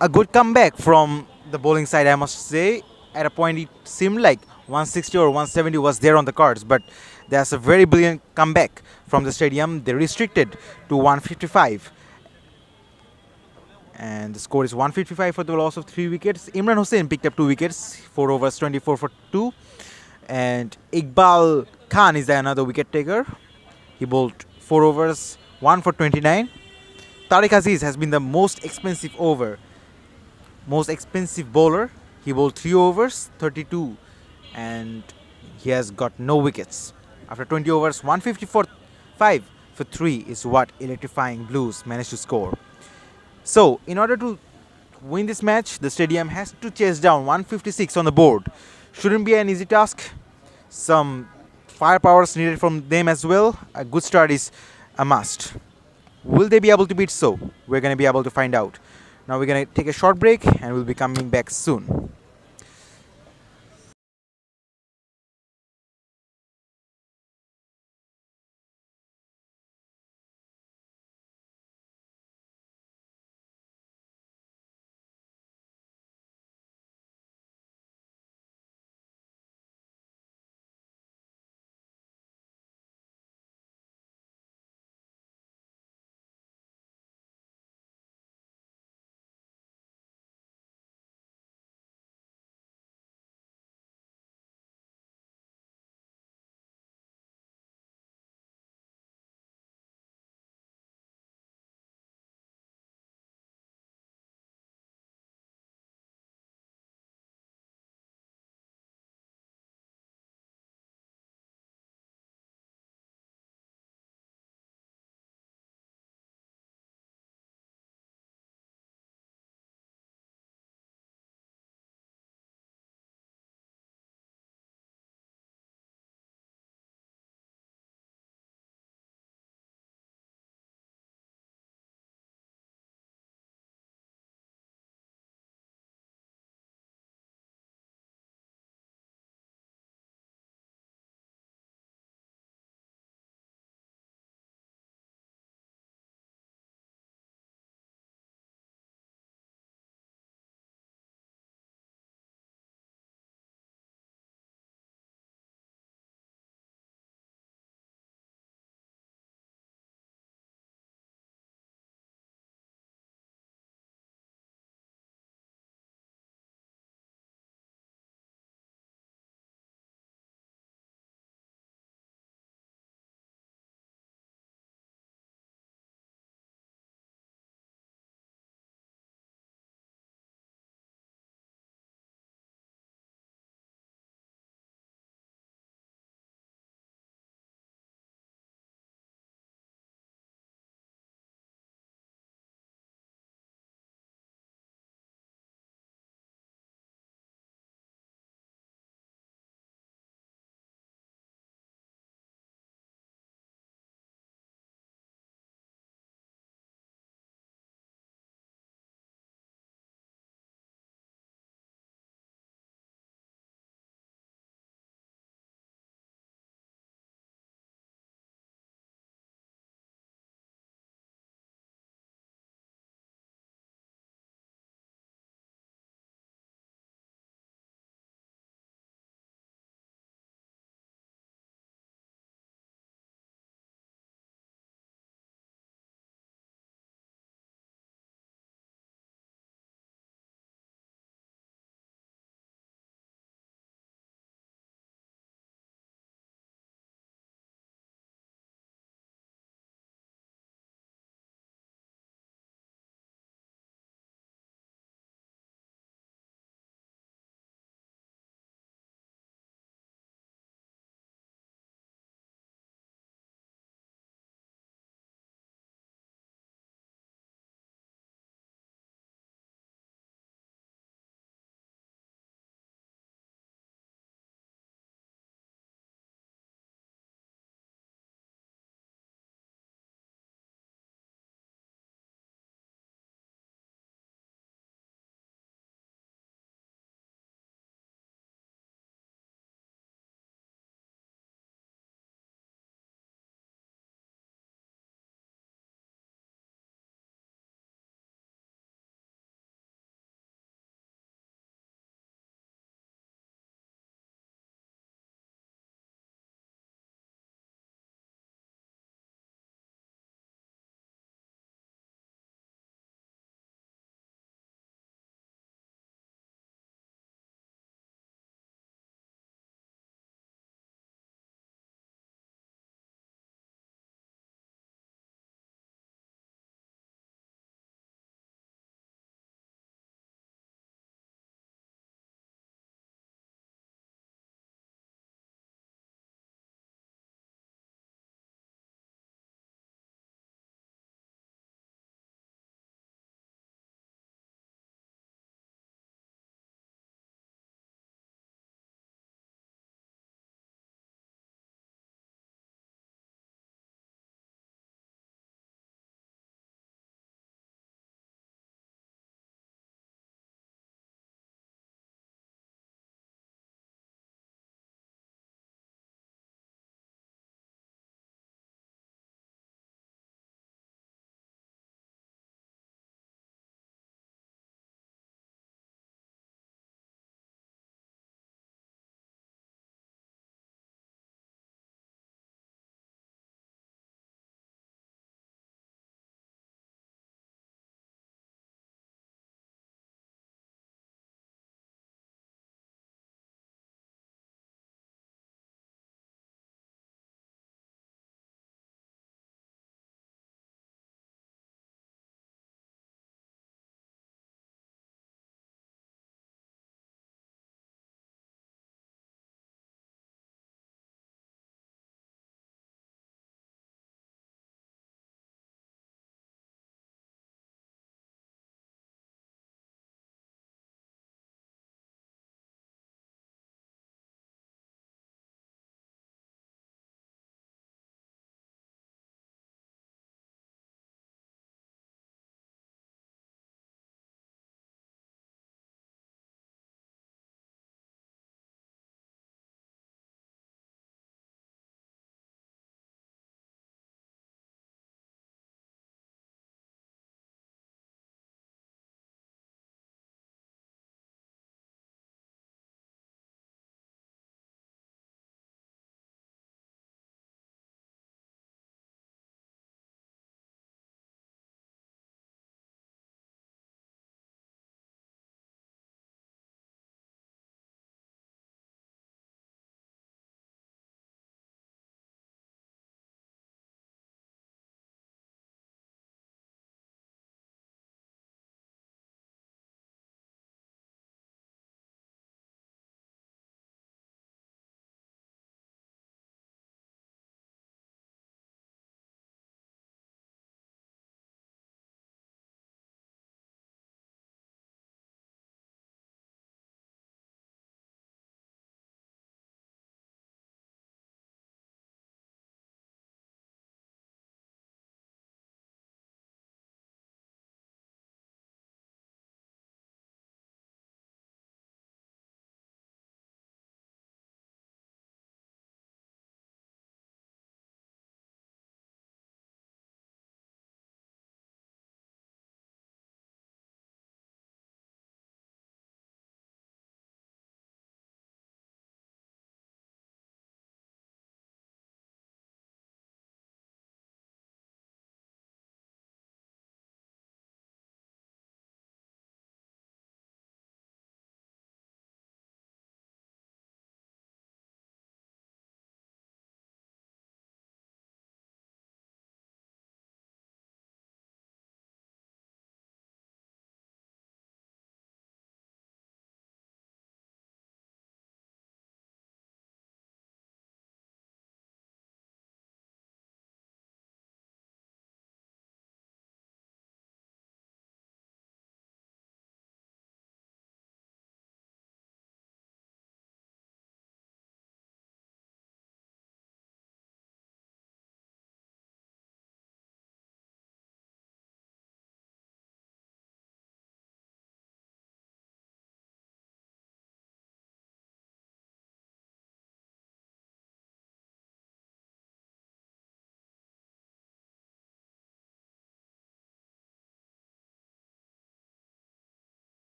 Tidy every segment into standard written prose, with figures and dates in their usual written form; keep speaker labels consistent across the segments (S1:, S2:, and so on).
S1: a good comeback from the bowling side, I must say. At a point, it seemed like 160 or 170 was there on the cards, but there's a very brilliant comeback from the stadium. They restricted to 155, and the score is 155 for the loss of 3 wickets. Imran Hussain picked up 2 wickets, 4 overs, 24 for 2, and Iqbal Khan is another wicket taker. He bowled 4 overs, 1 for 29. Tariq Aziz has been the most expensive bowler. He bowled 3 overs, 32, and he has got no wickets. After 20 overs, 154 5 for 3 is what Electrifying Bluez managed to score. So, in order to win this match, the stadium has to chase down 156 on the board. Shouldn't be an easy task. Some firepower is needed from them as well. A good start is a must. Will they be able to beat so? We're going to be able to find out. Now we're going to take a short break and we'll be coming back soon.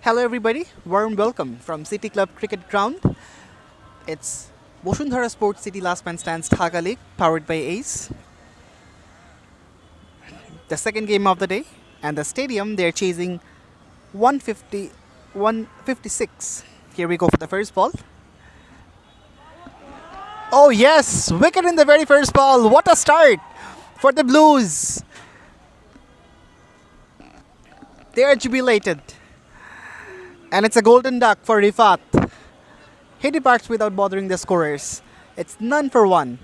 S2: Hello, everybody. Warm welcome from City Club Cricket Ground. It's Boshundhara Sports City Last Man Stands Dhaka League, powered by Ace. The second game of the day, and the stadium they're chasing 150, 156. Here we go for the first ball. Oh yes, wicket in the very first ball. What a start for the Blues. They are jubilated, and it's a golden duck for Rifat. He departs without bothering the scorers. It's none for one.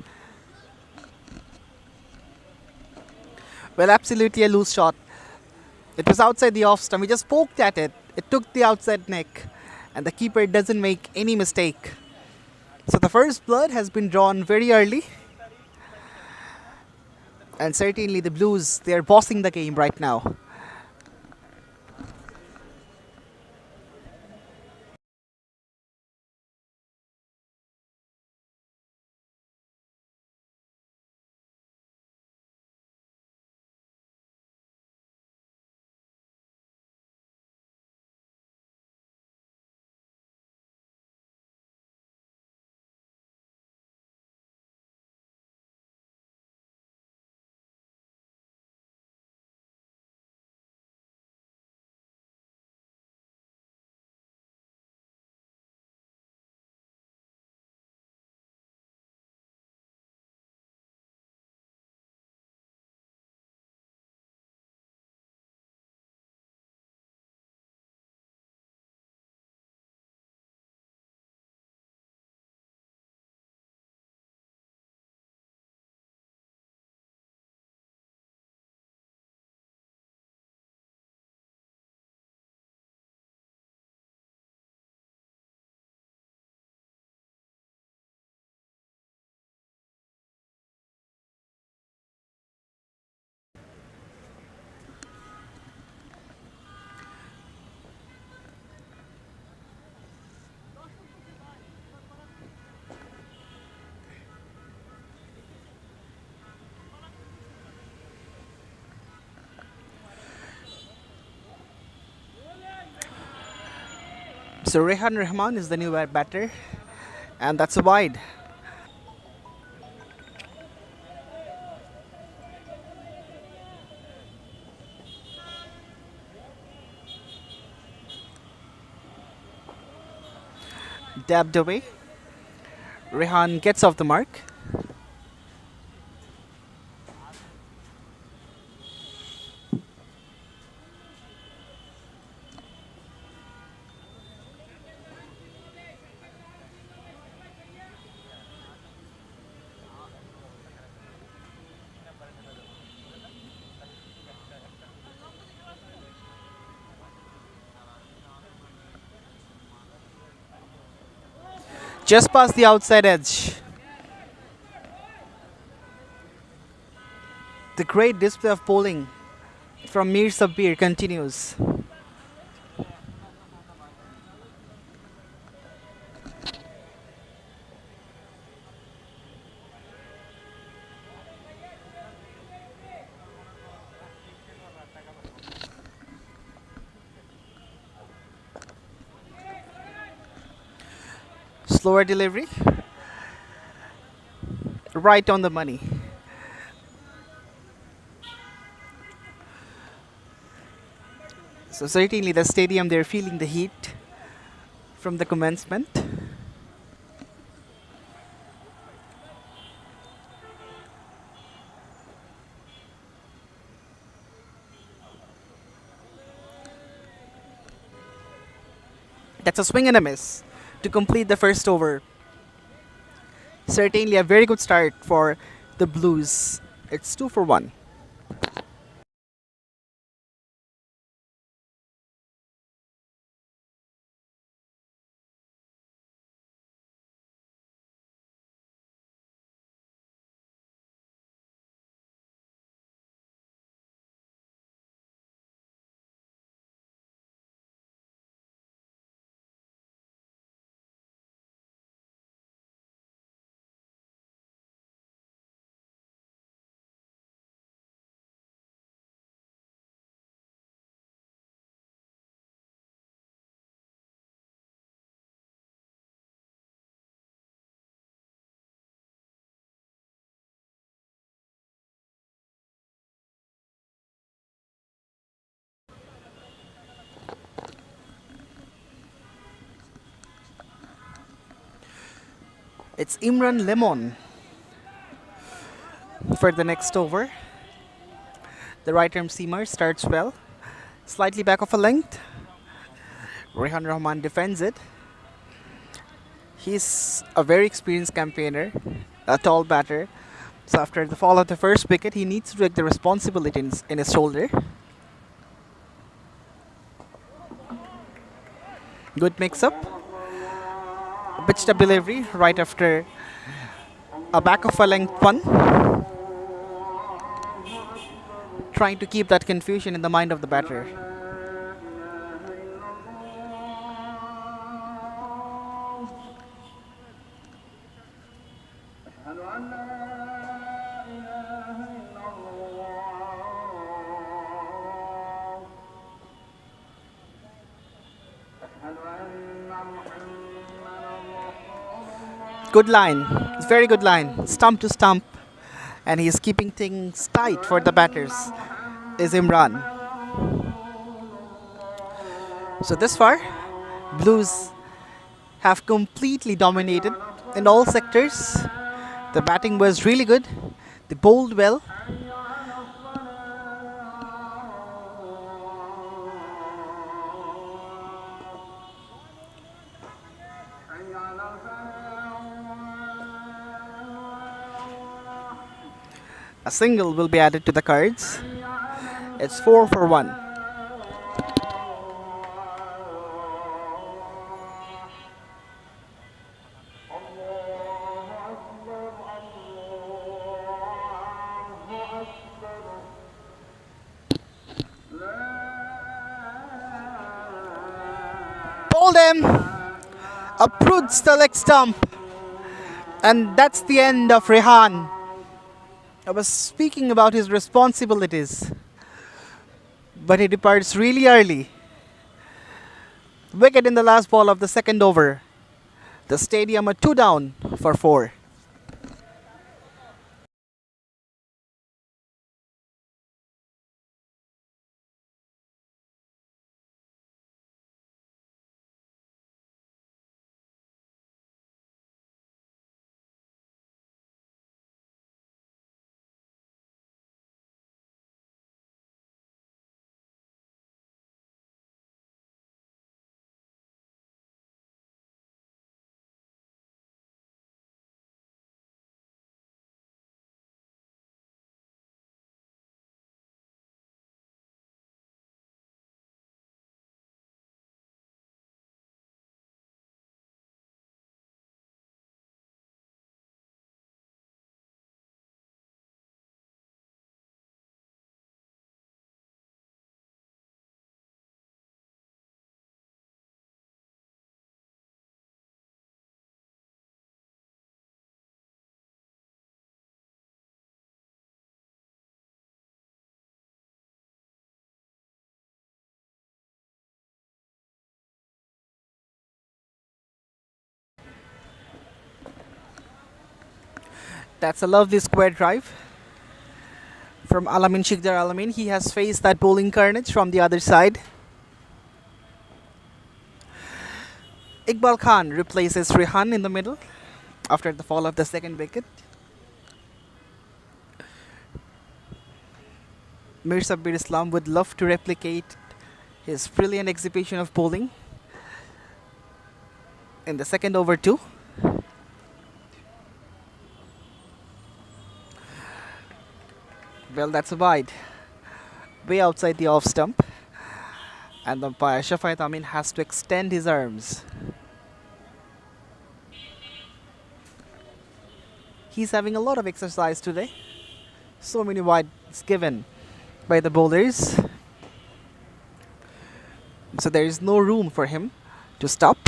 S2: Well, absolutely a loose shot. It was outside the off stump. He just poked at it. It took the outside neck, and the keeper doesn't make any mistake. So the first blood has been drawn very early, and certainly the Blues, they are bossing the game right now. So Rehan Rahman is the new batter, and that's a wide. Dabbed away. Rehan gets off the mark. Just past the outside edge. The great display of bowling from Mir Sabir continues. Slower delivery, right on the money. So certainly the stadium, they're feeling the heat from the commencement. That's a swing and a miss to complete the first over. Certainly a very good start for the Blues. It's 2 for 1. It's Imran Lemon for the next over. The right arm seamer starts well. Slightly back of a length. Rehan Rahman defends it. He's a very experienced campaigner, a tall batter. So after the fall of the first wicket, he needs to take the responsibility in his shoulder. Good mix-up. Pitched a delivery right after a back of a length one. Trying to keep that confusion in the mind of the batter. Good line. It's very good line. Stump to stump. And he's keeping things tight for the batters. Is Imran. So this far, Blues have completely dominated in all sectors. The batting was really good. They bowled well. A single will be added to the cards. It's 4 for 1. Bowled him. Uproots the leg stump. And that's the end of Rehan. I was speaking about his responsibilities, but he departs really early. Wicket in the last ball of the second over. The stadium are 2 down for 4. That's a lovely square drive from Alamin Shikdar Alamin. He has faced that bowling carnage from the other side. Iqbal Khan replaces Rehan in the middle after the fall of the second wicket. Mir Sabbir Islam would love to replicate his brilliant exhibition of bowling in the second over too. Well, that's a wide. Way outside the off stump. And the umpire Shafayat Amin has to extend his arms. He's having a lot of exercise today. So many wides given by the bowlers. So there is no room for him to stop.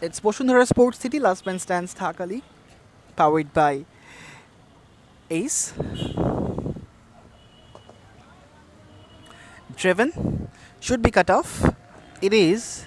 S2: It's Boshundhara Sports City Last Man Stands Dhaka League, powered by Ace. Driven should be cut off. It is.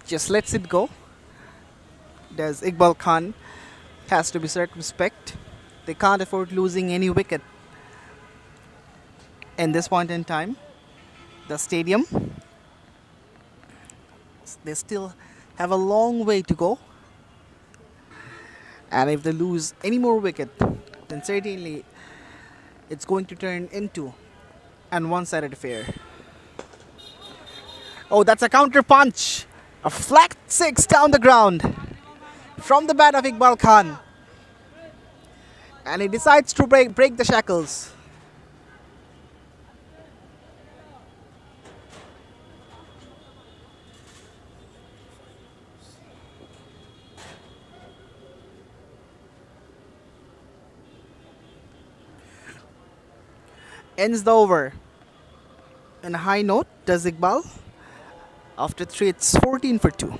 S2: Just lets it go. Does Iqbal Khan has to be circumspect. They can't afford losing any wicket in this point in time. The stadium, they still have a long way to go. And if they lose any more wicket, then certainly it's going to turn into an one-sided affair. Oh, that's a counter punch. A flat six down the ground from the bat of Iqbal Khan. And he decides to break the shackles. Ends the over in a high note, does Iqbal. After 3, it's 14 for 2.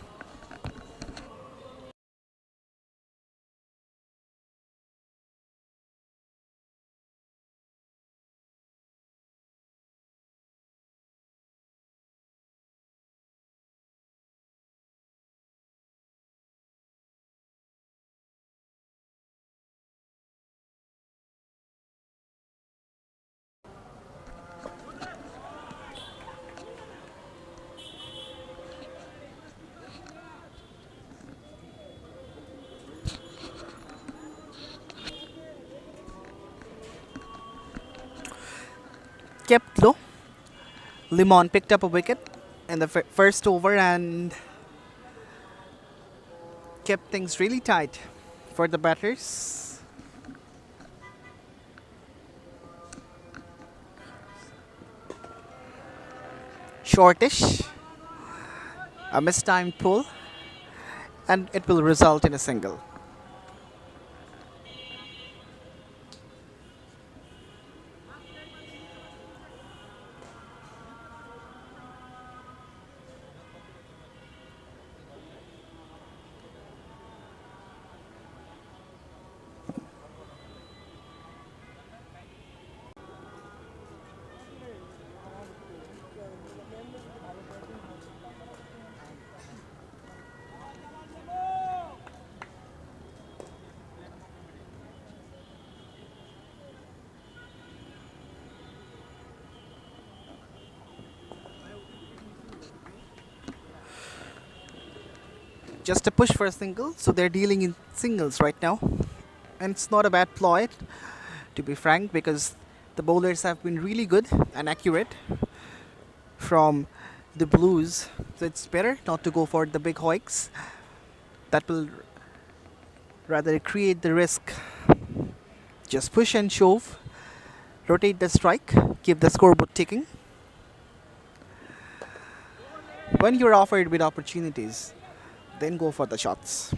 S2: Kept low. Limon picked up a wicket in the first over and kept things really tight for the batters. Shortish, a mistimed pull, and it will result in a single. Just a push for a single, so they're dealing in singles right now. And it's not a bad ploy, to be frank, because the bowlers have been really good and accurate from the Blues. So it's better not to go for the big hoiks. That will rather create the risk. Just push and shove, rotate the strike, keep the scoreboard ticking. When you're offered with opportunities, then go for the shots.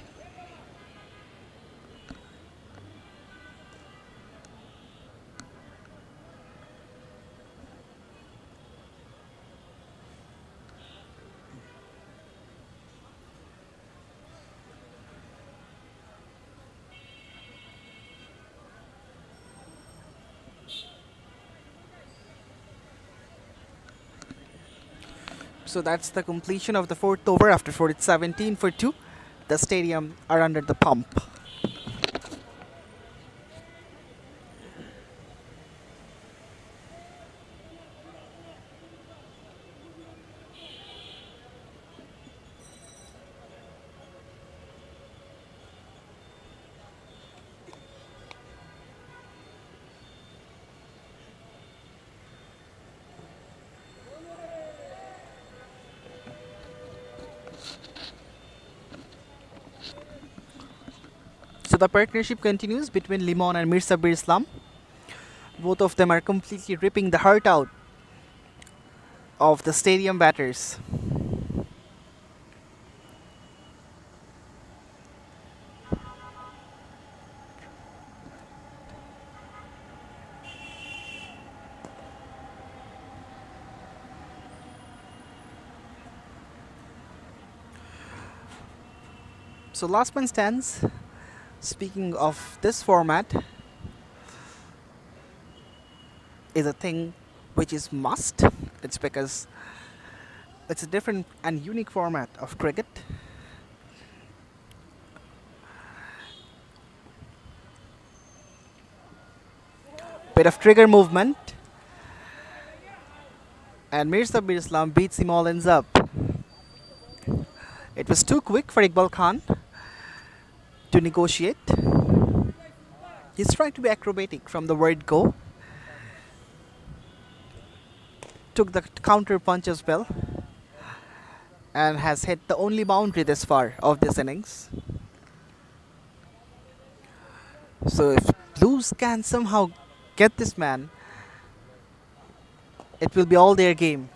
S2: So that's the completion of the fourth over after 17 for 2. The stadium are under the pump. the partnership continues between Limon and Mir Sabir Islam. Both of them are completely ripping the heart out of the stadium batters. So last man stands. Speaking of this format, is a thing which is must. It's because it's a different and unique format of cricket. Bit of trigger movement, and Mir Sabir Islam beats him all ends up. It was too quick for Iqbal Khan to negotiate. He's trying to be acrobatic from the word go. Took the counter punch as well, and has hit the only boundary this far of this innings. So if Blues can somehow get this man, it will be all their game.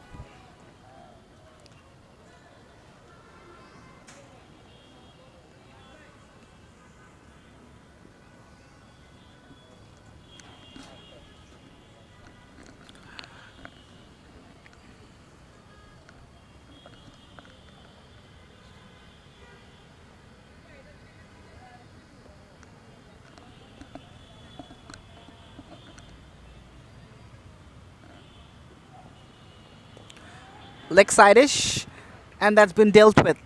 S2: Leg side-ish, and that's been dealt with.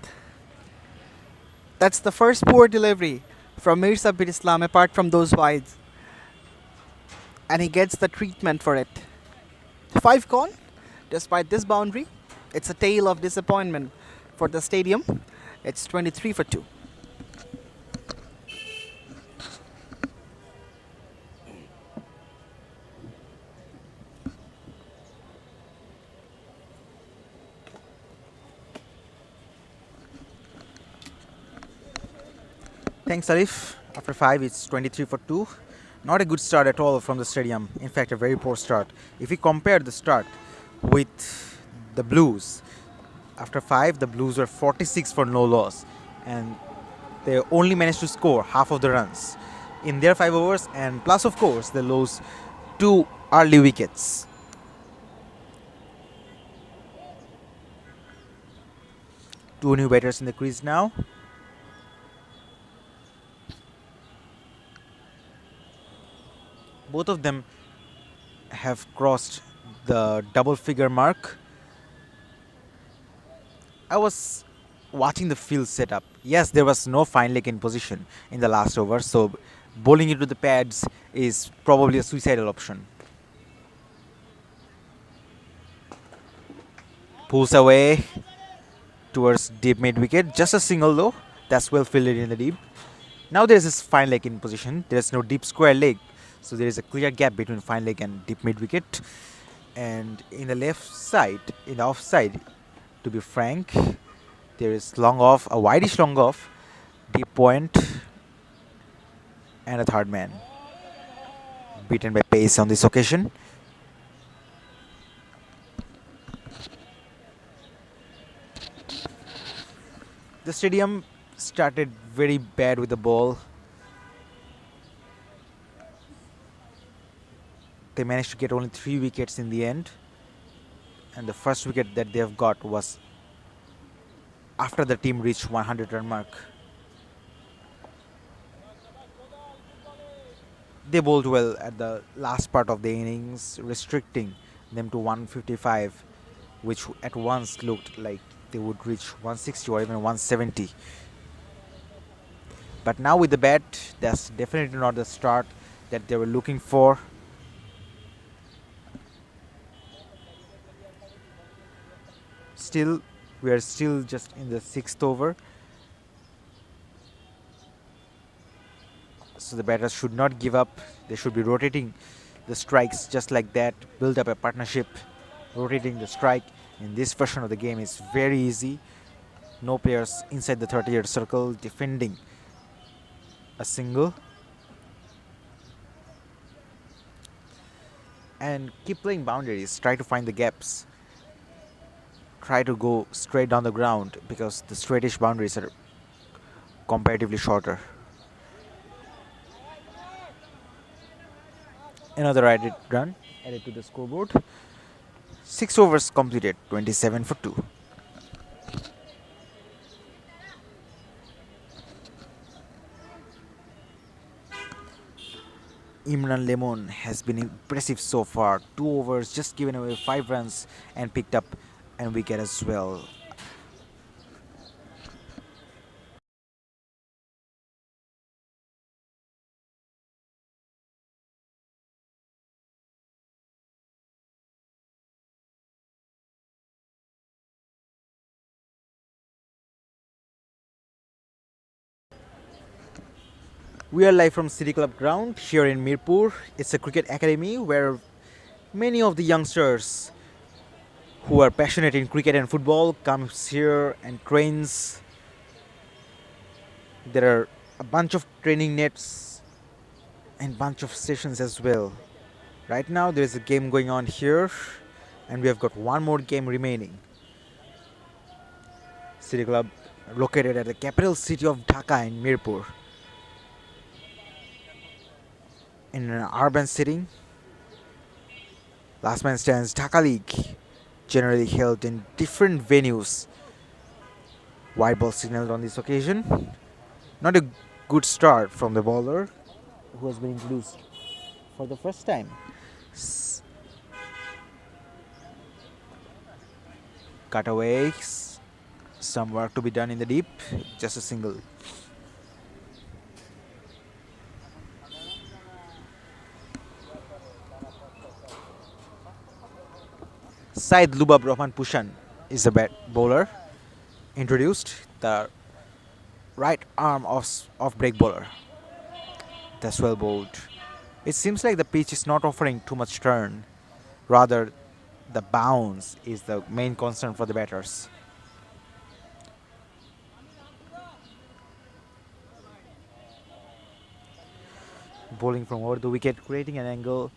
S2: That's the first poor delivery from Mir Sabir Islam apart from those wides, and he gets the treatment for it. 5 gone, despite this boundary. It's a tale of disappointment for the stadium. It's 23 for 2.
S1: Thanks, Arif. After 5, it's 23 for 2. Not a good start at all from the stadium. In fact, a very poor start. If we compare the start with the Blues, after 5, the Blues were 46 for no loss, and they only managed to score half of the runs in their 5 overs, and plus, of course, they lost 2 early wickets. Two new batters in the crease now. Both of them have crossed the double figure mark. I was watching the field setup. Yes, there was no fine leg in position in the last over, so bowling into the pads is probably a suicidal option. Pulls away towards deep mid wicket. Just a single though. That's well fielded in the deep. Now there is this fine leg in position. There is no deep square leg. So there is a clear gap between fine leg and deep mid wicket. And in the left side, in the off side, to be frank, there is long off, a wideish long off, deep point, and a third man. Beaten by pace on this occasion. The stadium started very bad with the ball. They managed to get only 3 wickets in the end, and the first wicket that they have got was after the team reached 100 run mark. They bowled well at the last part of the innings, restricting them to 155, which at once looked like they would reach 160 or even 170. But now with the bat, that's definitely not the start that they were looking for. Still, we are still just in the 6th over. So the batters should not give up. They should be rotating the strikes just like that. Build up a partnership. Rotating the strike in this version of the game is very easy. No players inside the 30-yard circle defending a single. And keep playing boundaries. Try to find the gaps. Try to go straight down the ground because the straightish boundaries are comparatively shorter. Another added run added to the scoreboard. 6 overs completed, 27 for 2. Imran Lemon has been impressive so far. 2 overs, just given away 5 runs and picked up a wicket as well. We are live from City Club ground here in Mirpur. It's a cricket academy where many of the youngsters who are passionate in cricket and football comes here and trains. There are a bunch of training nets and bunch of sessions as well. Right now there is a game going on here and we have got one more game remaining. City Club located at the capital city of Dhaka in Mirpur. In an urban setting, Last Man Stands Dhaka League, generally held in different venues. Wide ball signaled on this occasion. Not a good start from the bowler, who has been introduced for the first time. Cutaways, some work to be done in the deep, just a single. Said Lubab Rahman Pushan is the bowler introduced, the right arm off break bowler. That's well bowled. It seems like the pitch is not offering too much turn, rather the bounce is the main concern for the batters. Bowling from over the wicket, creating an angle.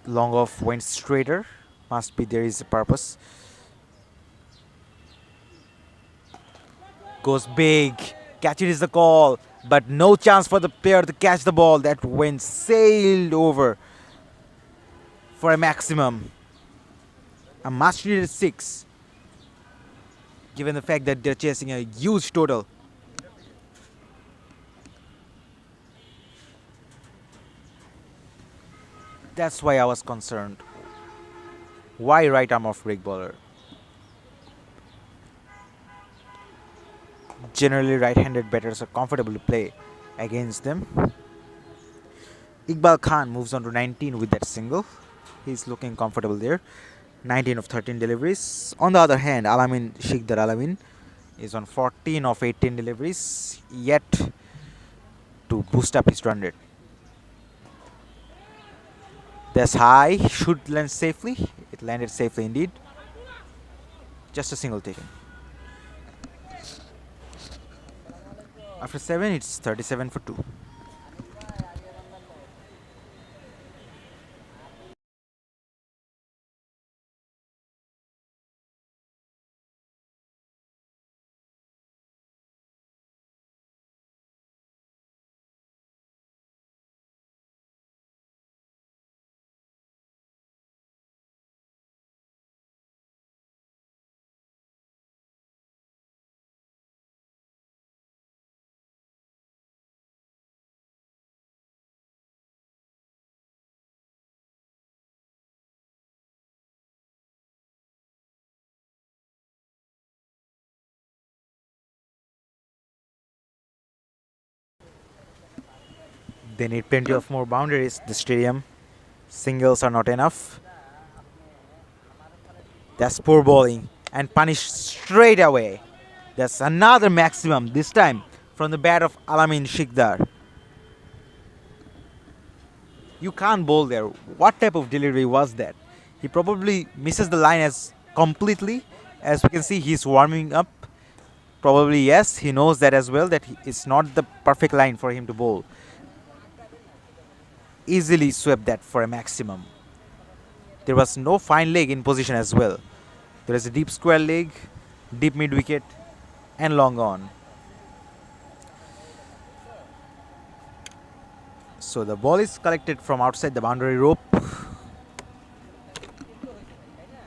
S1: Long off went straighter. Must be there is a purpose. Goes big. Catch it is the call. But no chance for the pair to catch the ball. That went sailed over for a maximum. A much needed 6. Given the fact that they're chasing a huge total. That's why I was concerned. Why right arm off break bowler? Generally right-handed batters are comfortable to play against them. Iqbal Khan moves on to 19 with that single. He's looking comfortable there. 19 of 13 deliveries. On the other hand, Alamin Shikdar Alamin is on 14 of 18 deliveries, yet to boost up his run rate. That's high, should land safely. It landed safely indeed. Just a single taken. After 7, it's 37 for 2. They need plenty of more boundaries. The stadium singles are not enough. That's poor bowling and punished straight away. That's another maximum, this time from the bat of Alamin Shikdar. You can't bowl there. What type of delivery was that? He probably misses the line as completely. As we can see, he's warming up. Probably yes, he knows that as well, that it's not the perfect line for him to bowl. Easily swept that for a maximum. There was no fine leg in position as well. There is a deep square leg, deep mid wicket, and long on. So the ball is collected from outside the boundary rope,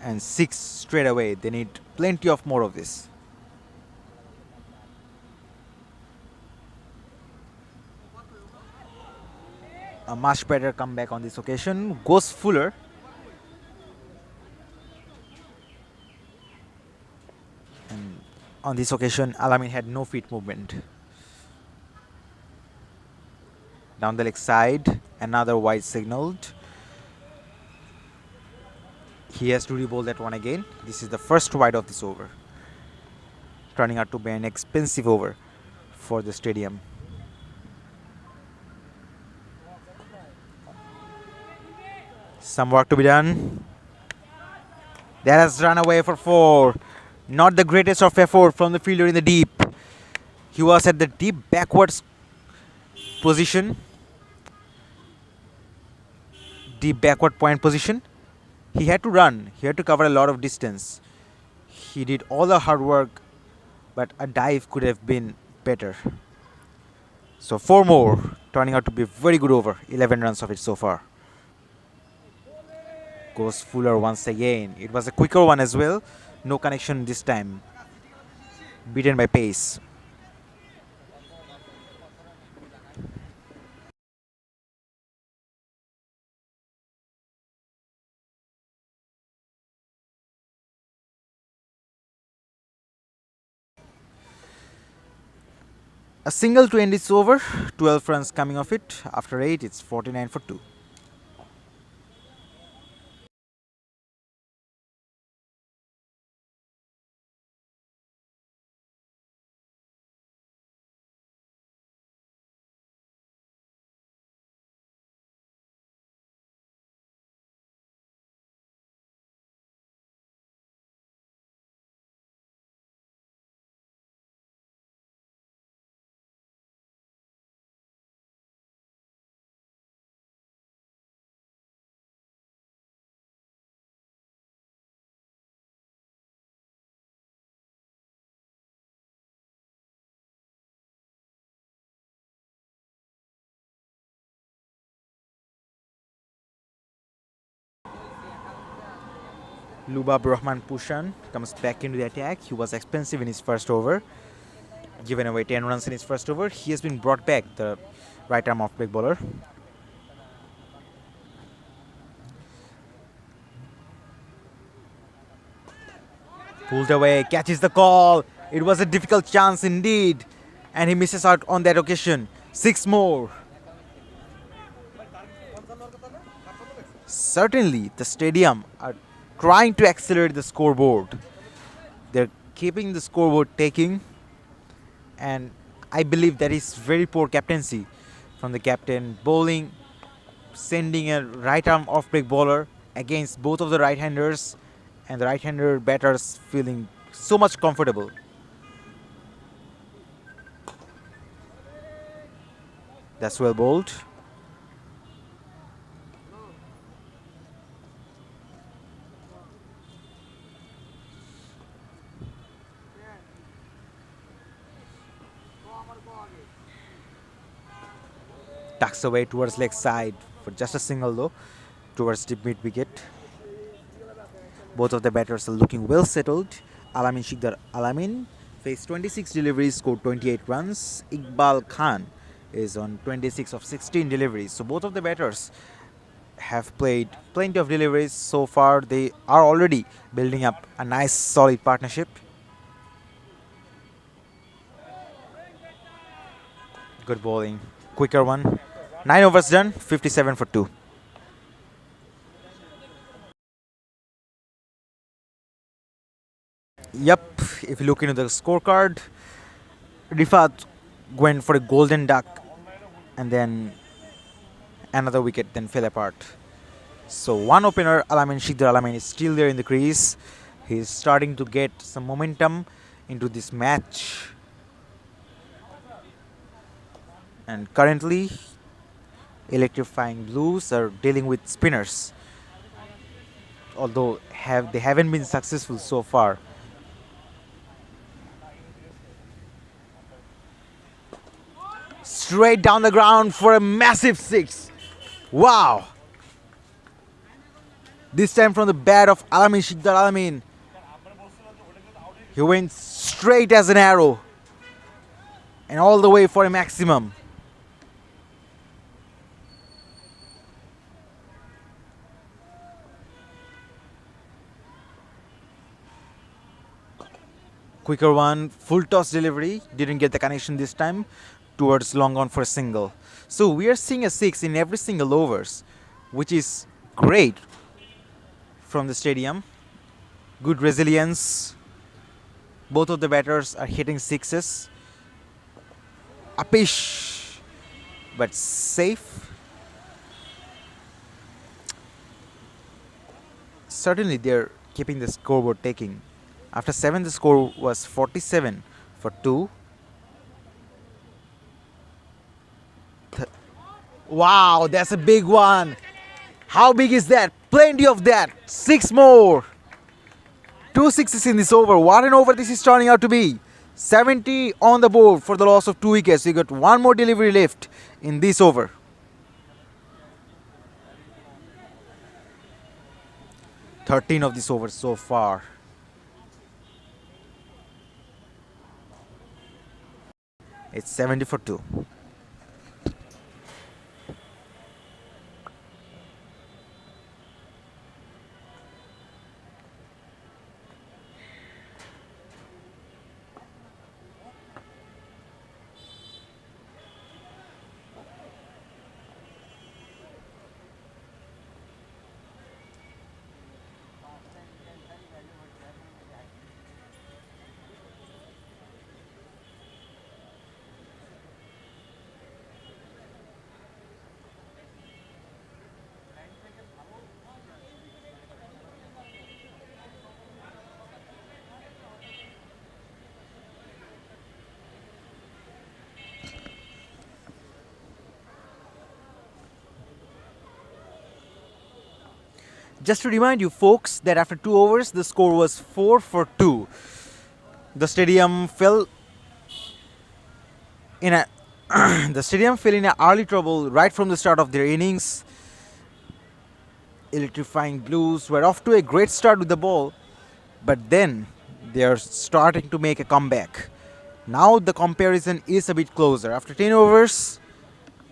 S1: and 6 straight away. They need plenty of more of this. A much better comeback on this occasion. Goes Fuller. And on this occasion, Alamin had no feet movement. Down the leg side, another wide signaled. He has to re-bowl that one again. This is the first wide of this over, turning out to be an expensive over for the stadium. Some work to be done. That has run away for 4. Not the greatest of effort from the fielder in the deep. He was at the deep backwards position. Deep backward point position. He had to run. He had to cover a lot of distance. He did all the hard work, but a dive could have been better. So 4 more, turning out to be a very good over. 11 runs of it so far. Goes Fuller once again. It was a quicker one as well. No connection this time. Beaten by pace. A single to end this over. 12 runs coming off it. After 8, it's 49 for 2. Lubab Rahman Pushan comes back into the attack. He was expensive in his first over. Given away 10 runs in his first over. He has been brought back, the right arm off break bowler. Pulled away, catches the call. It was a difficult chance indeed. And he misses out on that occasion. 6 more. Certainly, the stadium are trying to accelerate the scoreboard. They're keeping the scoreboard taking. And I believe that is very poor captaincy from the captain. Bowling, sending a right arm off break bowler against both of the right-handers, and the right-hander batters feeling so much comfortable. That's well bowled. Tucks away towards leg side for just a single though, towards deep mid wicket. Both of the batters are looking well settled. Alamin Shikdar Alamin faced 26 deliveries, scored 28 runs. Iqbal Khan is on 26 of 16 deliveries. So both of the batters have played plenty of deliveries so far. They are already building up a nice solid partnership. Good bowling. Quicker one. 9 overs done, 57 for 2. Yep, if you look into the scorecard, Rifat went for a golden duck and then another wicket then fell apart. So one opener, Alamin Shikdar Alamin, is still there in the crease. He's starting to get some momentum into this match. And currently, Electrifying Blues are dealing with spinners, although they haven't been successful so far. Straight down the ground for a massive six. Wow! This time from the bat of Alamin Shikdar Alamin. He went straight as an arrow and all the way for a maximum. Quicker one, full toss delivery, didn't get the connection this time, towards long on for a single. So we are seeing a 6 in every single overs, which is great from the stadium. Good resilience. Both of the batters are hitting sixes. Upish, but safe. Certainly they're keeping the scoreboard taking. After 7, the score was 47 for 2. Wow, that's a big one. How big is that? Plenty of that. 6 more. 2 sixes in this over. What an over this is turning out to be. 70 on the board for the loss of 2 wickets. You got one more delivery left in this over. "13 of this over so far. It's 70 for 2. Just to remind you folks that after 2 overs the score was 4 for 2. The stadium fell in a the stadium fell in a early trouble right from the start of their innings. Electrifying Blues were off to a great start with the ball, but then they are starting to make a comeback. Now the comparison is a bit closer. After 10 overs,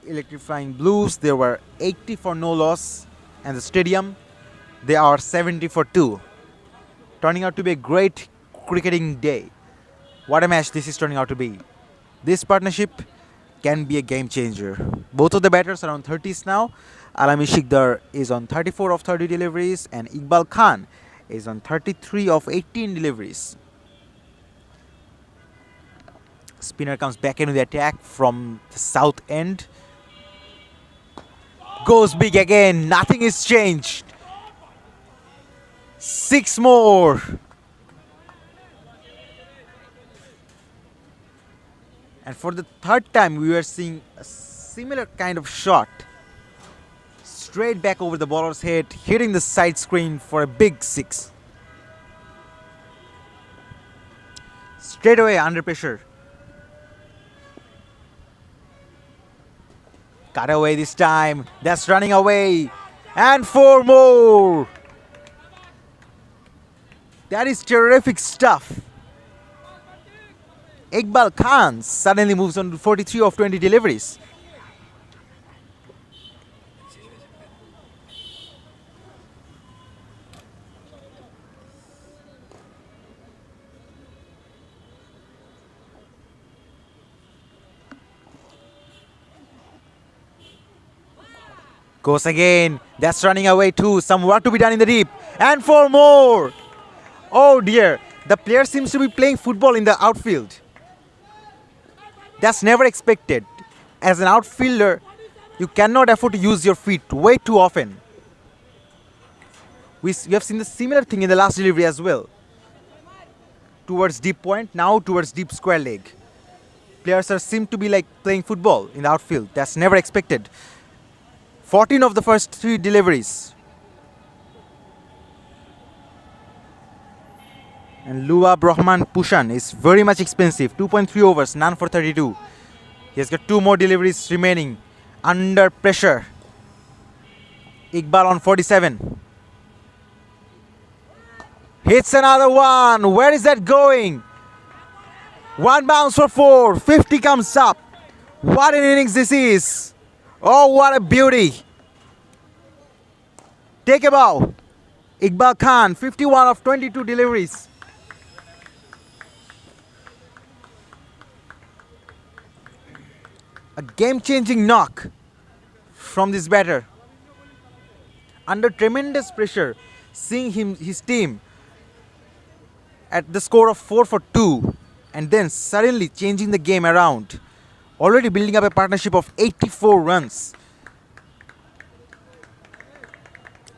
S1: Electrifying Blues, there were 80 for no loss, and the stadium, they are 70 for 2. Turning out to be a great cricketing day. What a match this is turning out to be. This partnership can be a game changer. Both of the batters are on 30s now. Alami Shikdar is on 34 of 30 deliveries and Iqbal Khan is on 33 of 18 deliveries. Spinner comes back into the attack from the south end. Goes big again. Nothing is changed. 6 more. And for the third time, we are seeing a similar kind of shot. Straight back over the bowler's head, hitting the side screen for a big 6. Straight away under pressure. Cut away this time. That's running away. And 4 more. That is terrific stuff. Iqbal Khan suddenly moves on to 43 of 20 deliveries. Goes again. That's running away too. Some work to be done in the deep. And 4 more. Oh dear. The player seems to be playing football in the outfield. That's never expected. As an outfielder, you cannot afford to use your feet way too often. We have seen the similar thing in the last delivery as well. towards deep point, now towards deep square leg. Players seem to be like playing football in the outfield. That's never expected. 14 of the first 3 deliveries. And Luab Rahman Pushan is very much expensive. 2.3 overs, none for 32. He has got 2 more deliveries remaining. Under pressure. Iqbal on 47. Hits another one. Where is that going? 1 bounce for 4. 50 comes up. What an innings this is. Oh, what a beauty. Take a bow. Iqbal Khan, 51 of 22 deliveries. A game-changing knock from this batter. Under tremendous pressure, seeing his team at the score of 4 for 2 and then suddenly changing the game around. Already building up a partnership of 84 runs.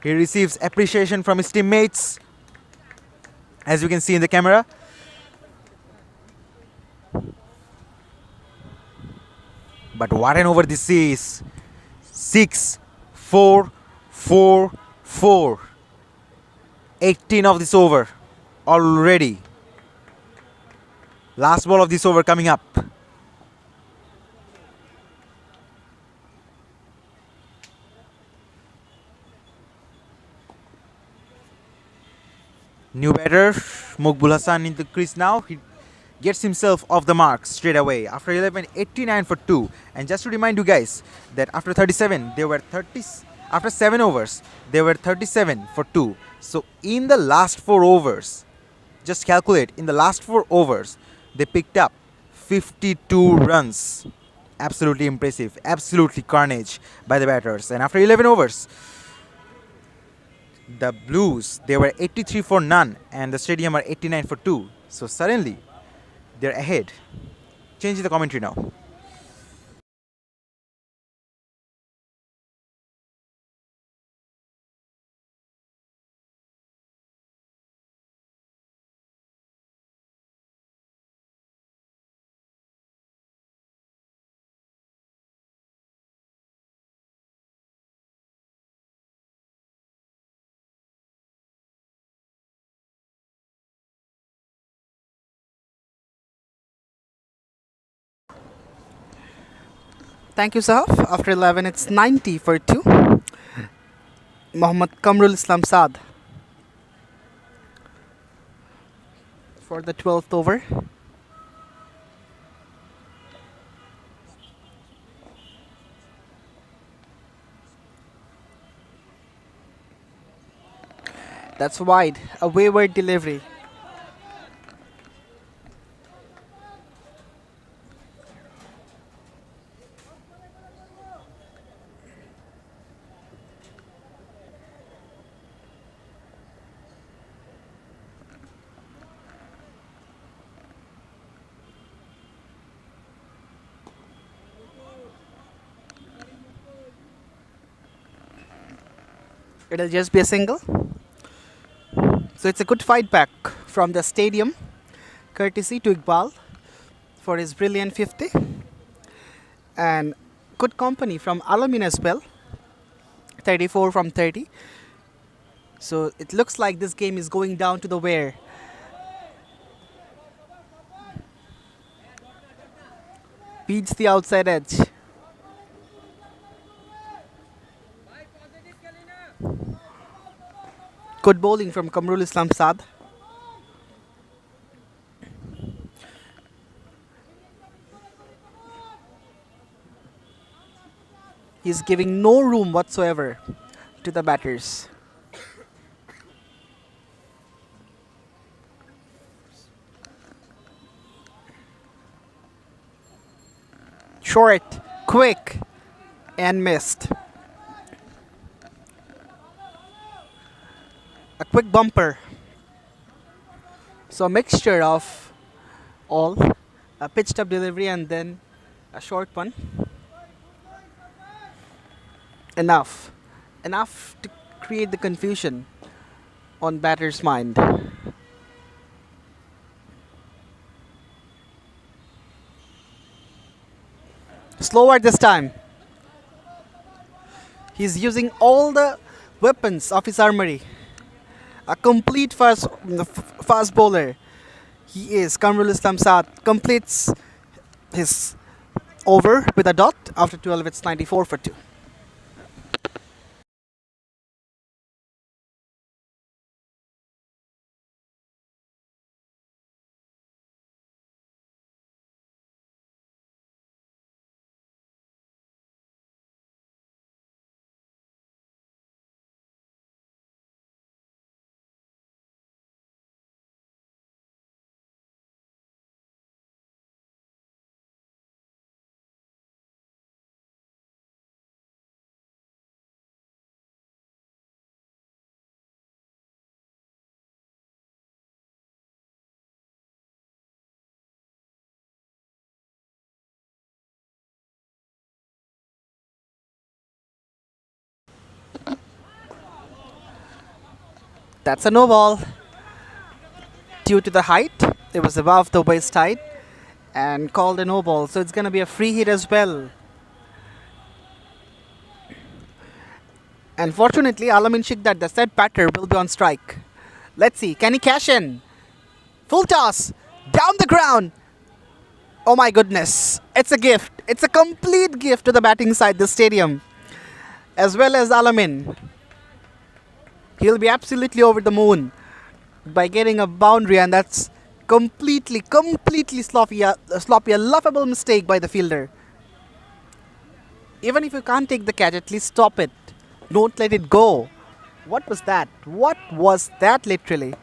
S1: He receives appreciation from his teammates, as you can see in the camera. But what an over this is. 6, 4, 4, 4. 18 of this over already. Last ball of this over coming up. New batter, Mokbul Hassan in the crease now. He gets himself off the mark straight away. After 11, 89 for 2. And just to remind you guys that after 37, they were 30. After 7 overs, they were 37 for 2. So in the last 4 overs, just calculate, in the last 4 overs, they picked up 52 runs. Absolutely impressive. Absolutely carnage by the batters. And after 11 overs, the Blues, they were 83 for none and the Stadium are 89 for 2. So suddenly, they're ahead. Changing the commentary now.
S2: Thank you, Sahaf. After 11, it's 90 for 2. Mohammad Kamrul Islam Saad for the 12th over. That's wide. A wayward delivery. It'll just be a single. So it's a good fight back from the Stadium, courtesy to Iqbal for his brilliant 50. And good company from Alamin as well, 34 from 30. So it looks like this game is going down to the wire. Beats the outside edge. Good bowling from Kamrul Islam Saad. He's giving no room whatsoever to the batters. Short, quick, and missed. A quick bumper. So a mixture of all, a pitched up delivery and then a short one. Enough to create the confusion on batter's mind. slower this time. He's using all the weapons of his armory. A complete fast bowler. He is. Kamrul Islam Saad completes his over with a dot. After 12, it's 94 for 2. That's a no ball. Due to the height, it was above the waist height and called a no ball. So it's going to be a free hit as well. Unfortunately, Alamin Shikdar, the set batter, will be on strike. Let's see. Can he cash in? Full toss. Down the ground. Oh my goodness. It's a gift. It's a complete gift to the batting side, the stadium. As well as Alamin. He'll be absolutely over the moon by getting a boundary, and that's completely sloppy, a laughable mistake by the fielder. Even if you can't take the catch, at least stop it. Don't let it go. What was that? What was that literally?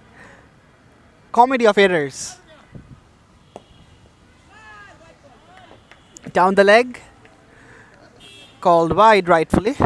S2: Comedy of errors. Down the leg. Called wide rightfully.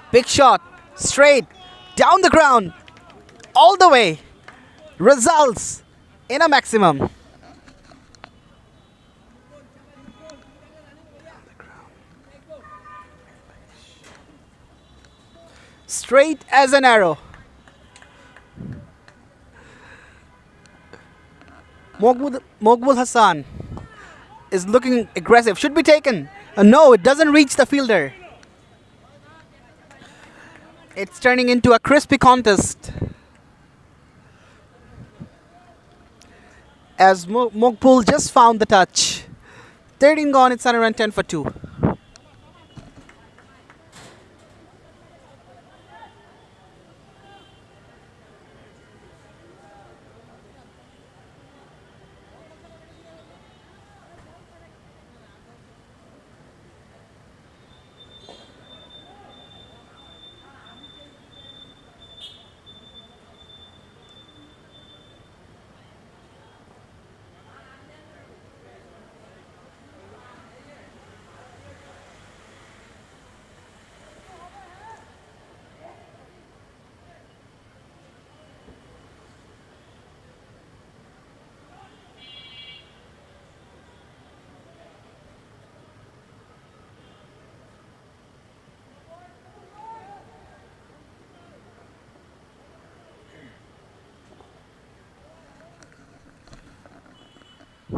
S2: Big shot, straight, down the ground, all the way. Results in a maximum. Straight as an arrow. Moqbul Hassan is looking aggressive. Should be taken. No, it doesn't reach the fielder. It's turning into a crispy contest. As Moqbul just found the touch. 13 gone, it's 110 for 2.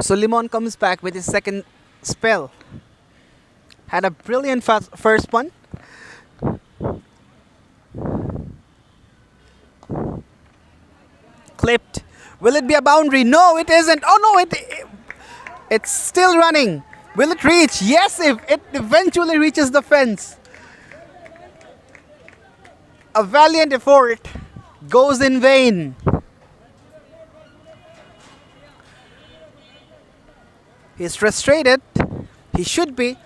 S2: Suleiman comes back with his second spell. Had a brilliant first one. Clipped. Will it be a boundary? No, it isn't. Oh no, it's still running. Will it reach? Yes, if it eventually reaches the fence. A valiant effort goes in vain. He's frustrated. He should be.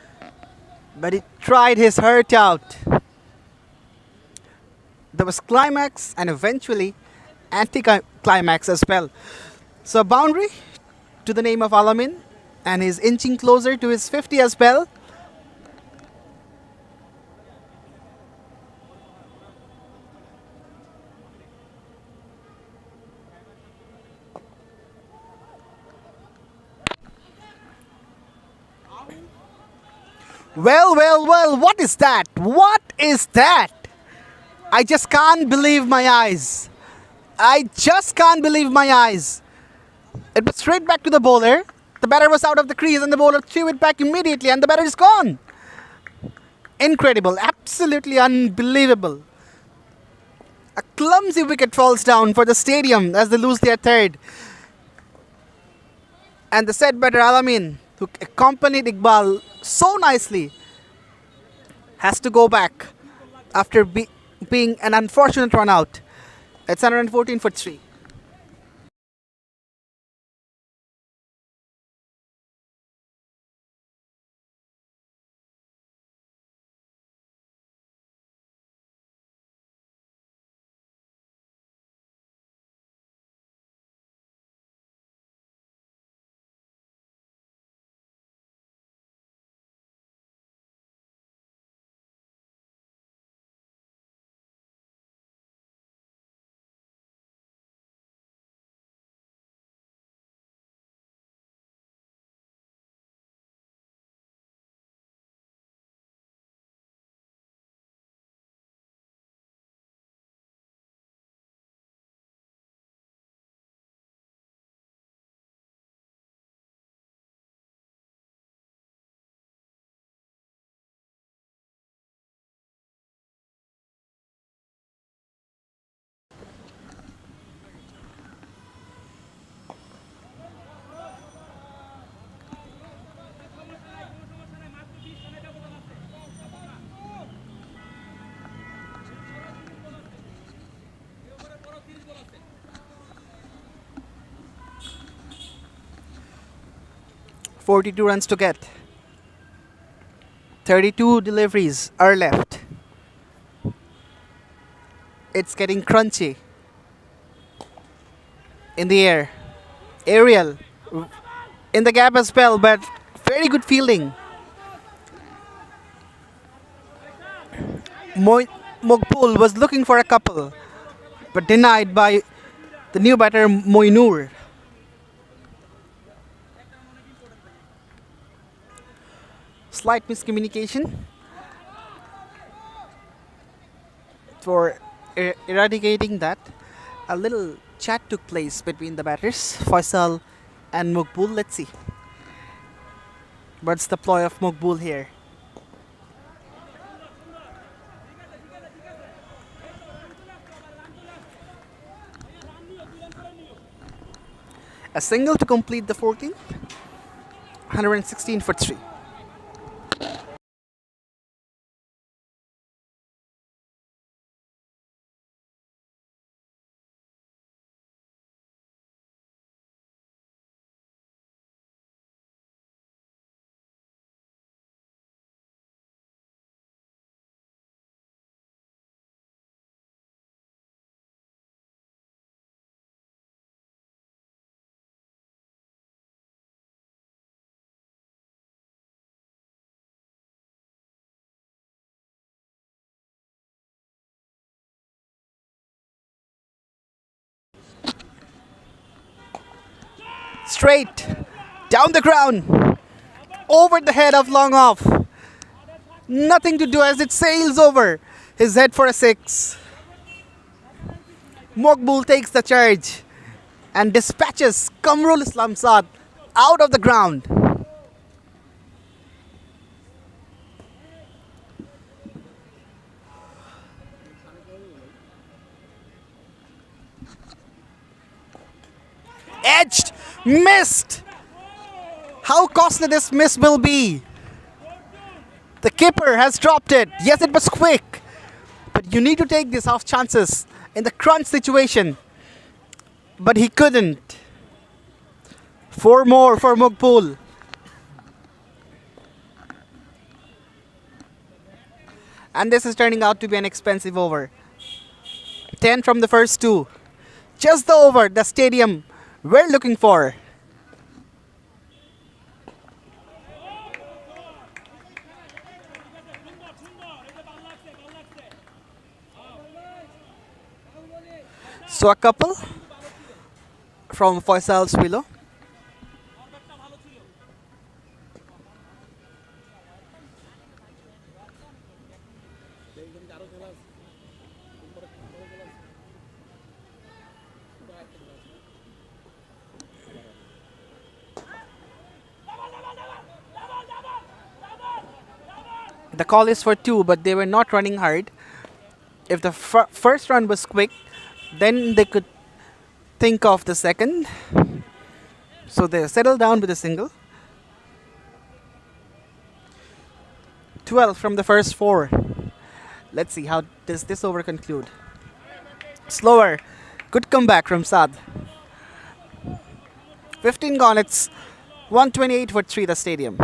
S2: But he tried his heart out. There was climax, and eventually anti-climax as well. So boundary to the name of Alamin, and he's inching closer to his 50 as well. Well, what is that? What is that? I just can't believe my eyes. I just can't believe my eyes. It was straight back to the bowler. The batter was out of the crease and the bowler threw it back immediately and the batter is gone. Incredible, absolutely unbelievable. A clumsy wicket falls down for the stadium as they lose their third. And the said batter Alamin, who accompanied Iqbal so nicely, has to go back after being an unfortunate run out. It's 114 for 3. "42 runs to get. 32 deliveries are left. It's getting crunchy. In the air. Aerial. In the gap as well, but very good fielding. Mokbul was looking for a couple, but denied by the new batter Moinur. Slight miscommunication for eradicating that. A little chat took place between the batters, Faisal and Mokbul. Let's see. What's the ploy of Mokbul here? A single to complete the 14th. 116 for 3. Straight down the ground, over the head of long off. Nothing to do as it sails over his head for a 6. Mokbul takes the charge and dispatches Kamrul Islam Saad out of the ground. Edged, missed. How costly this miss will be. The keeper has dropped it. Yes, it was quick, but you need to take these off chances in the crunch situation. But he couldn't. 4 more for Mokbul. And this is turning out to be an expensive over. 10 from the first 2. Just the over the stadium we're looking for. So a couple from Faisal's willow. The call is for two, but they were not running hard. If the first run was quick, then they could think of the second. So they settle down with a single. 12 from the first four. Let's see how does this over conclude. Slower. Good comeback from Saad. 15 gone. It's 128 for 3 the stadium.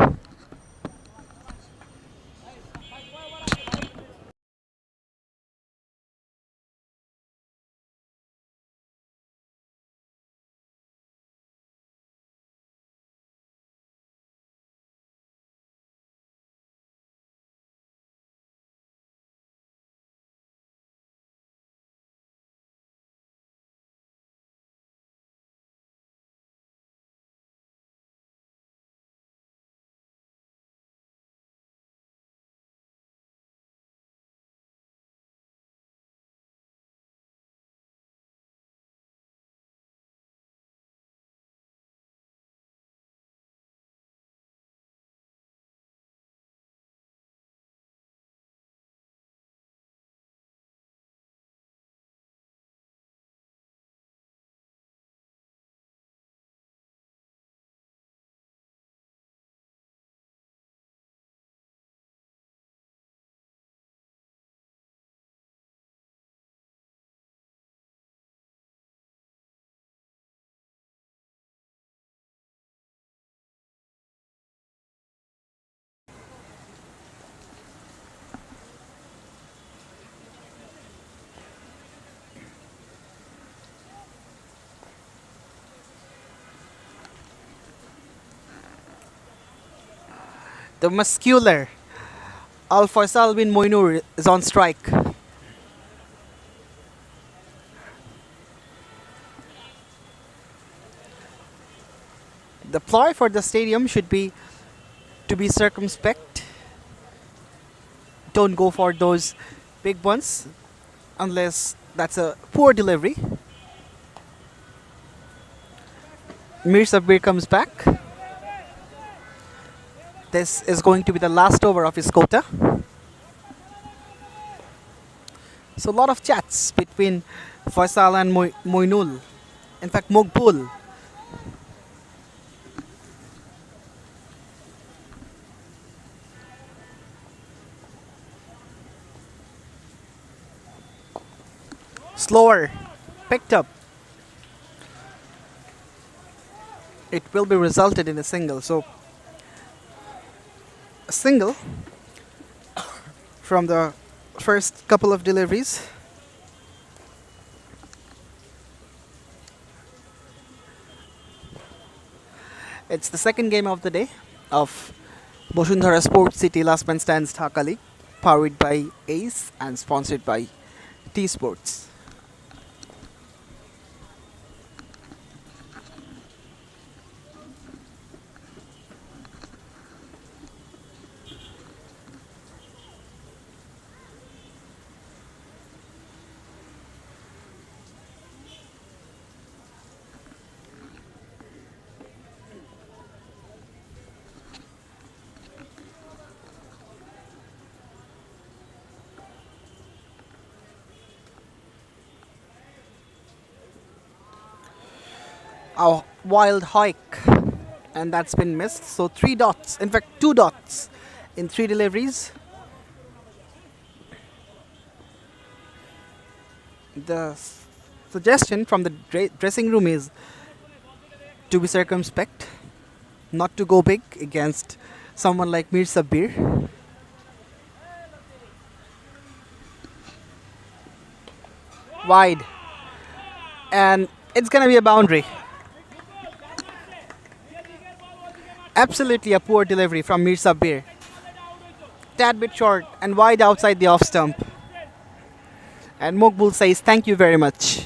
S2: The muscular Al Faisal bin Moinur is on strike. The ploy for the stadium should be to be circumspect. Don't go for those big ones unless that's a poor delivery. Mir Sabir comes back. This is going to be the last over of his quota. So a lot of chats between Faisal and Moinul. In fact, Mogbul. Slower. Picked up. It will be resulted in a single. So a single from the first couple of deliveries. It's the second game of the day of Boshundhara Sports City Last Man Stands Dhaka League, powered by Ace and sponsored by T Sports. A wild hike, and that's been missed. So 3 dots, in fact 2 dots in 3 deliveries. The suggestion from the dressing room is to be circumspect, not to go big against someone like Mir Sabir. Wide. And it's gonna be a boundary. Absolutely a poor delivery from Mir Sabir. Tad bit short and wide outside the off stump. And Mokbul says thank you very much.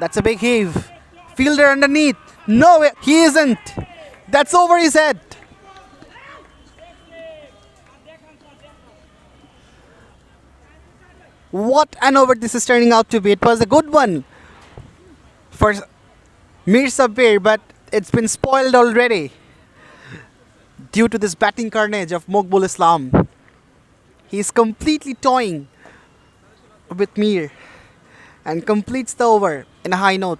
S2: That's a big heave. Fielder underneath. No, he isn't. That's over his head. What an over this is turning out to be. It was a good one for Mir Sabir, but it's been spoiled already due to this batting carnage of Mokbul Islam. He's completely toying with Mir and completes the over in a high note.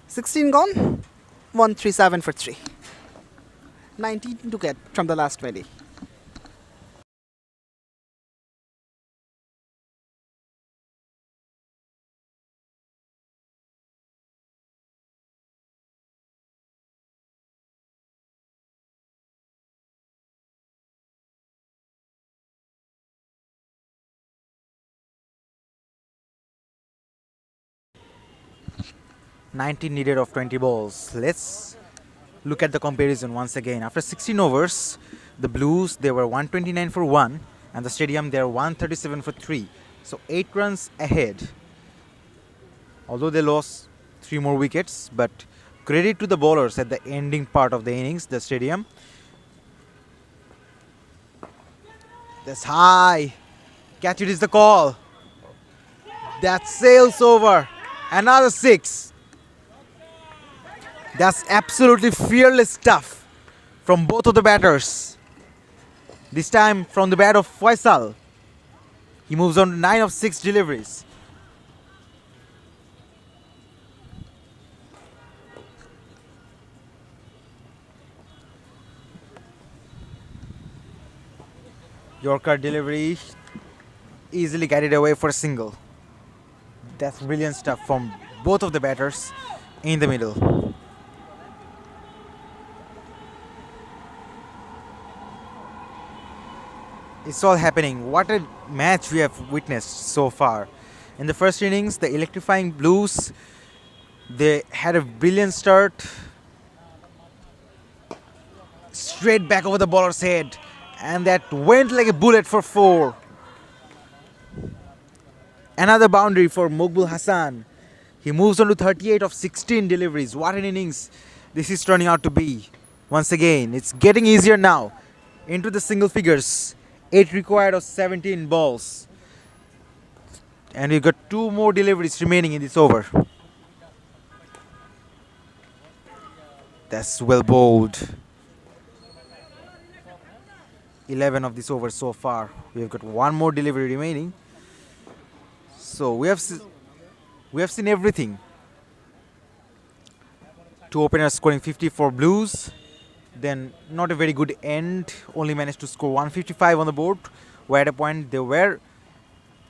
S2: 16 gone, 137 for 3. 19 to get from the last 20.
S1: Nineteen needed of 20 balls. Let's look at the comparison once again. After 16 overs, the Blues they were 129 for 1 and the Stadium they are 137 for 3. So 8 runs ahead. Although they lost 3 more wickets, but credit to the bowlers at the ending part of the innings, the Stadium. That's high. Catch it is the call. That sails over. Another 6. That's absolutely fearless stuff from both of the batters. This time from the bat of Faisal. He moves on to 9 of 6 deliveries. Yorker delivery easily guided away for a single. That's brilliant stuff from both of the batters in the middle. It's all happening. What a match we have witnessed so far. In the first innings, the Electrifying Blues, they had a brilliant start. Straight back over the bowler's head. And that went like a bullet for 4. Another boundary for Mokbul Hassan. He moves on to 38 of 16 deliveries. What an innings this is turning out to be. Once again, it's getting easier now. Into the single figures. 8 required of 17 balls. And we've got 2 more deliveries remaining in this over. That's well bowled. 11 of this over so far. We've got 1 more delivery remaining. So we have seen everything. 2 openers scoring 50 for Blues. Then not a very good end. Only managed to score 155 on the board. Where at a point they were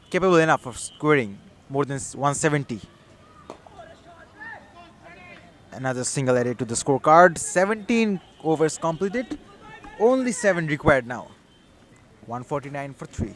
S1: capable enough of scoring more than 170. Another single added to the scorecard. 17 overs completed. Only 7 required now. 149 for 3.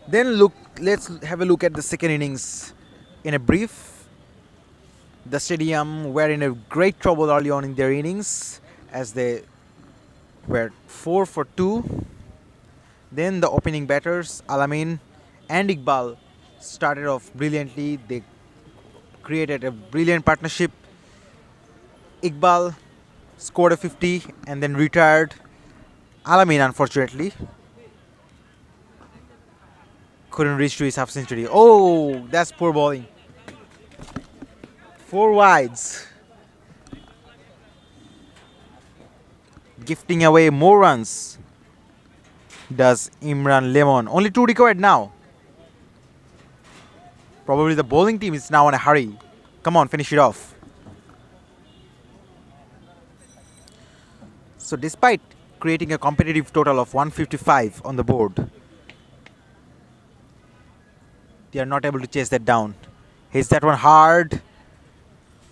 S1: Then let's have a look at the second innings in a brief. The Stadium were in a great trouble early on in their innings as they were 4 for 2. Then the opening batters, Alamin and Iqbal, started off brilliantly. They created a brilliant partnership. Iqbal scored a 50 and then retired. Alamin, unfortunately, couldn't reach to his half century. Oh, that's poor bowling. 4 wides. gifting away more runs does Imran Lemon. Only 2 required now. Probably the bowling team is now in a hurry. Come on, finish it off. So despite creating a competitive total of 155 on the board, they are not able to chase that down. Hits that one hard.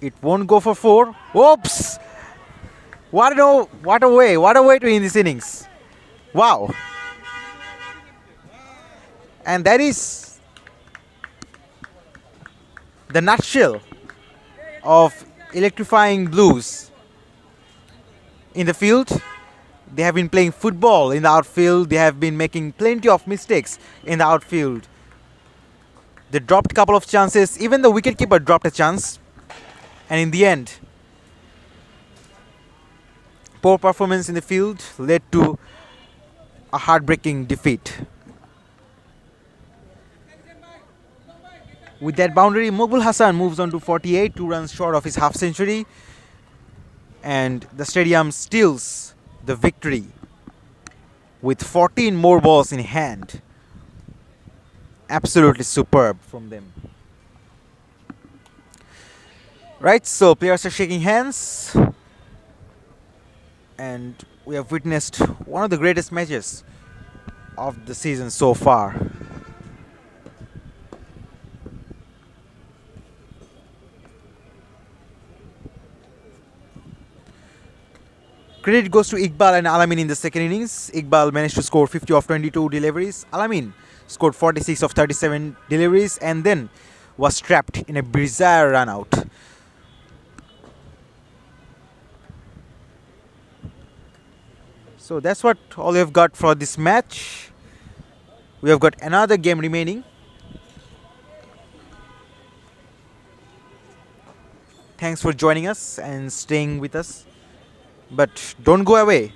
S1: It won't go for 4. Oops! What a way to end this innings. Wow. And that is the nutshell of Electrifying Bluez. In the field, they have been playing football. In the outfield, they have been making plenty of mistakes in the outfield. They dropped a couple of chances. Even the wicketkeeper dropped a chance. And in the end, poor performance in the field led to a heartbreaking defeat. With that boundary, Mughal Hassan moves on to 48, 2 runs short of his half century. And the stadium steals the victory with 14 more balls in hand. Absolutely superb from them. Right, so players are shaking hands. And we have witnessed one of the greatest matches of the season so far. Credit goes to Iqbal and Alamin in the second innings. Iqbal managed to score 50 of 22 deliveries. Alamin scored 46 of 37 deliveries and then was trapped in a bizarre run out. So that's what all we have got for this match. We have got another game remaining. Thanks for joining us and staying with us. But don't go away.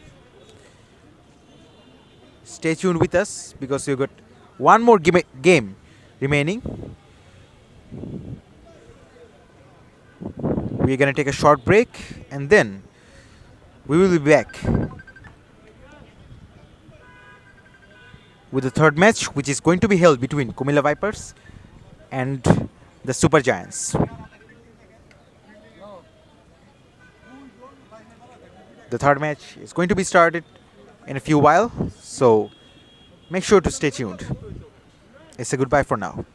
S1: Stay tuned with us because we've got one more game remaining. We're going to take a short break and then we will be back with the third match, which is going to be held between Kumilla Vipers and the Super Giants. The third match is going to be started in a few while, so make sure to stay tuned. It's a goodbye for now.